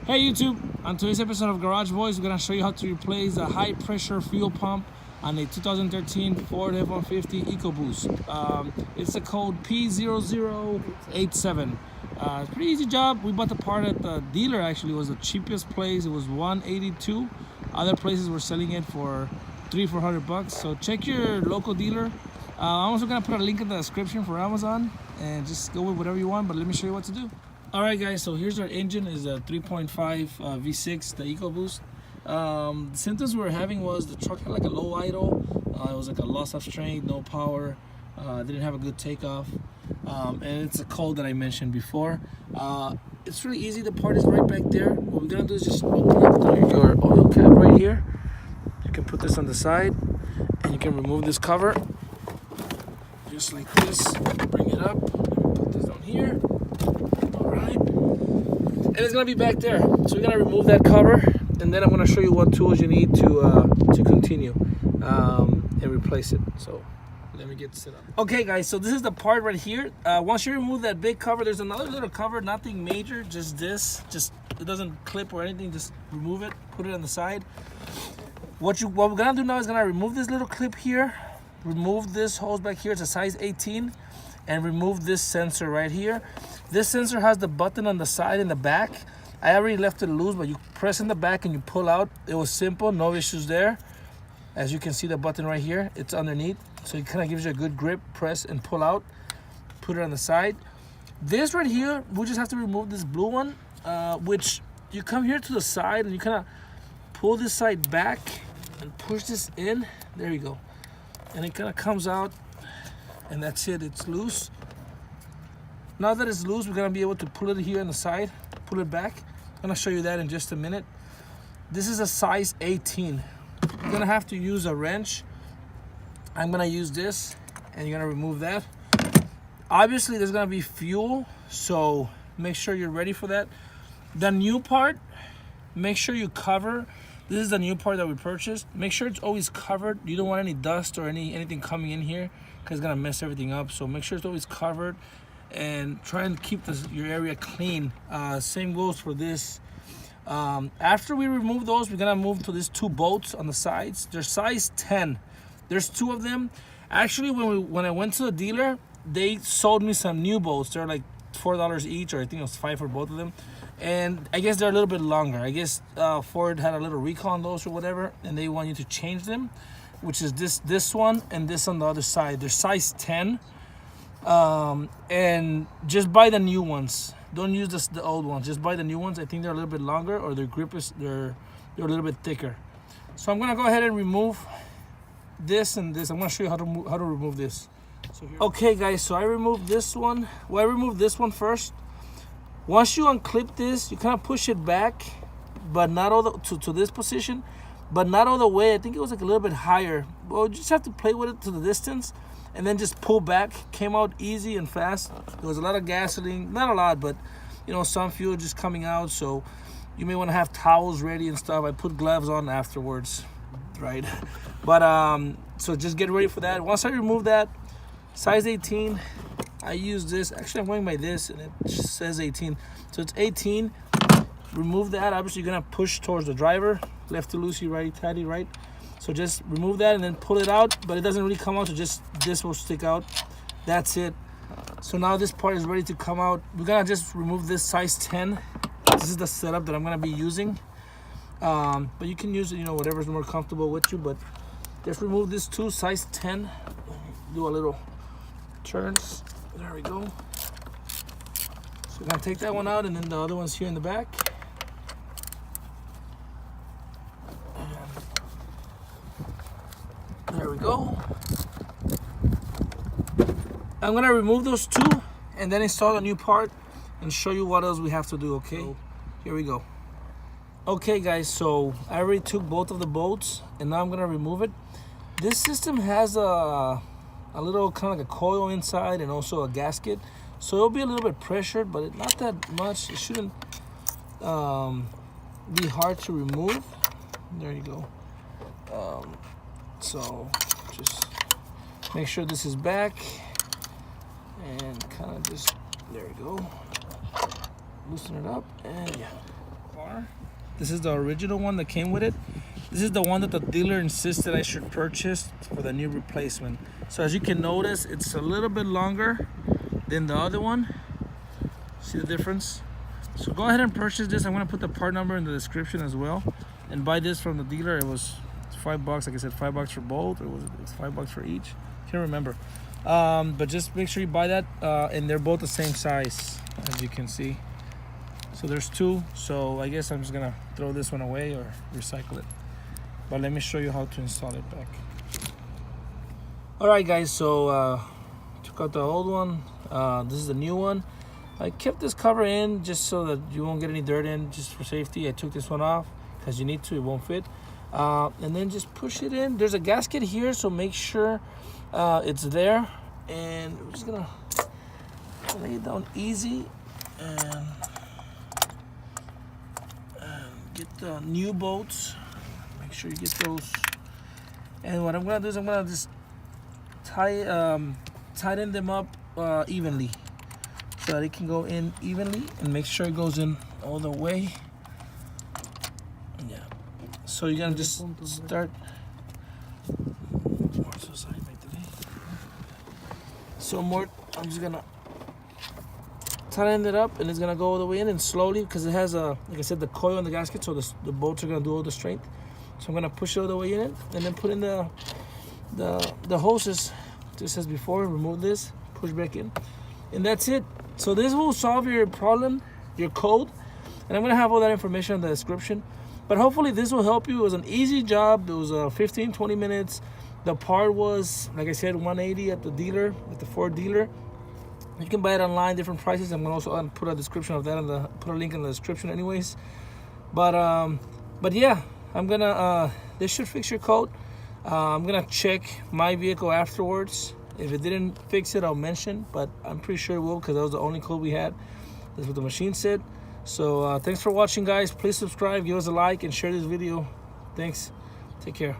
Hey YouTube, on today's episode of Garage Boys, we're going to show you how to replace a high pressure fuel pump on a 2013 Ford F-150 EcoBoost. It's a code P0087. Pretty easy job. We bought the part at the dealer. Actually, it was the cheapest place. It was $182. Other places were selling it for $300-400. So check your local dealer. I'm also going to put a link in the description for Amazon, and just go with whatever you want, but let me show you what to do. Alright guys, so here's our engine. Is a 3.5 V6, the EcoBoost. The symptoms we were having was the truck had like a low idle. It was like a loss of strength, no power, didn't have a good takeoff, and it's a code that I mentioned before. It's really easy. The part is right back there. What we're gonna do is just open up your oil cap right here. You can put this on the side, and you can remove this cover just like this. Bring it up, put this down here. And it's gonna be back there, so we're gonna remove that cover, and then I'm gonna show you what tools you need to continue and replace it. So let me get set up. Okay guys, so this is the part right here. Once you remove that big cover, there's another little cover, nothing major, just this. Just it doesn't clip or anything. Just remove it, put it on the side. What we're gonna do now is gonna remove this little clip here, remove this hose back here. It's a size 18, and remove this sensor right here. This sensor has the button on the side and the back. I already left it loose, but you press in the back and you pull out. It was simple, no issues there. As you can see, the button right here, it's underneath. So it kind of gives you a good grip, press and pull out. Put it on the side. This right here, we just have to remove this blue one, which you come here to the side and you kind of pull this side back and push this in. There you go. And it kind of comes out, and that's it, it's loose. Now that it's loose, we're gonna be able to pull it here on the side, pull it back. I'm gonna show you that in just a minute. This is a size 18. You're gonna have to use a wrench. I'm gonna use this, and you're gonna remove that. Obviously, there's gonna be fuel, so make sure you're ready for that. The new part, make sure you cover. This is the new part that we purchased. Make sure it's always covered. You don't want any dust or anything coming in here, because it's gonna mess everything up. So make sure it's always covered, and try and keep your area clean. Same goes for this. After we remove those, we're gonna move to these two bolts on the sides. They're size 10. There's two of them. Actually, when I went to the dealer, they sold me some new bolts. They're like $4 each, or I think it was $5 for both of them. And I guess they're a little bit longer. I guess Ford had a little recall on those or whatever, and they want you to change them, which is this one and this on the other side. They're size 10. And just buy the new ones. Don't use the old ones. Just buy the new ones. I think they're a little bit longer, or their grip is they're a little bit thicker. So I'm gonna go ahead and remove this and this. I'm gonna show you how to remove this. So okay guys, so I removed this one. Well, I removed this one first. Once you unclip this, you kind of push it back, but not all to this position, but not all the way. I think it was like a little bit higher. Well, you just have to play with it to the distance, and then just pull back. Came out easy and fast. There was a lot of gasoline, not a lot, but you know, some fuel just coming out, so you may want to have towels ready and stuff. I put gloves on afterwards, right? But so just get ready for that. Once I remove that, size 18, I use this. Actually, I'm going by this, and it says 18, so it's 18. Remove that. Obviously, you're gonna push towards the driver, lefty loosey, righty tighty, right? So just remove that and then pull it out, but it doesn't really come out, so just this will stick out. That's it. So now this part is ready to come out. We're gonna just remove this size 10. This is the setup that I'm gonna be using. But you can use, you know, whatever's more comfortable with you, but just remove this too, size 10. Do a little turns. There we go. So we're gonna take that one out, and then the other one's here in the back. There we go. I'm gonna remove those two and then install a new part and show you what else we have to do, okay? So, here we go. Okay guys, so I already took both of the bolts, and now I'm gonna remove it. This system has a little kind of like a coil inside, and also a gasket. So it'll be a little bit pressured, but not that much. It shouldn't be hard to remove. There you go. So just make sure this is back, and kind of just, there we go, loosen it up, and yeah. car. This is the original one that came with it. This is the one that the dealer insisted I should purchase for the new replacement. So as you can notice, it's a little bit longer than the other one. See the difference? So go ahead and purchase this. I'm gonna put the part number in the description as well. And buy this from the dealer. It was $5, like I said, $5 for both, or it's $5 for each. Can't remember. But just make sure you buy that, and they're both the same size, as you can see. So there's two. So I guess I'm just gonna throw this one away or recycle it. But let me show you how to install it back. All right, guys. So took out the old one. This is the new one. I kept this cover in just so that you won't get any dirt in, just for safety. I took this one off because you need to, it won't fit. And then just push it in. There's a gasket here, so make sure it's there. And we're just gonna lay it down easy and get the new bolts. Make sure you get those. And what I'm gonna do is I'm gonna just tighten them up evenly, so that it can go in evenly, and make sure it goes in all the way. Yeah. So you're gonna just start. So more, I'm just gonna tighten it up, and it's gonna go all the way in, and slowly, because it has a, like I said, the coil in the gasket, so the bolts are gonna do all the strength. So I'm gonna push it all the way in it, and then put in the hoses just as before. Remove this, push back in, and that's it. So this will solve your problem, your code, and I'm gonna have all that information in the description. But hopefully this will help you. It was an easy job. It was 15-20 minutes. The part was, like I said, $180 at the dealer, at the Ford dealer. You can buy it online, different prices. I'm gonna also put a description of that, put a link in the description anyways. But yeah, I'm gonna this should fix your code. I'm gonna check my vehicle afterwards. If it didn't fix it, I'll mention, but I'm pretty sure it will, because that was the only code we had. That's what the machine said. So thanks for watching, guys. Please subscribe, give us a like, and share this video. Thanks. Take care.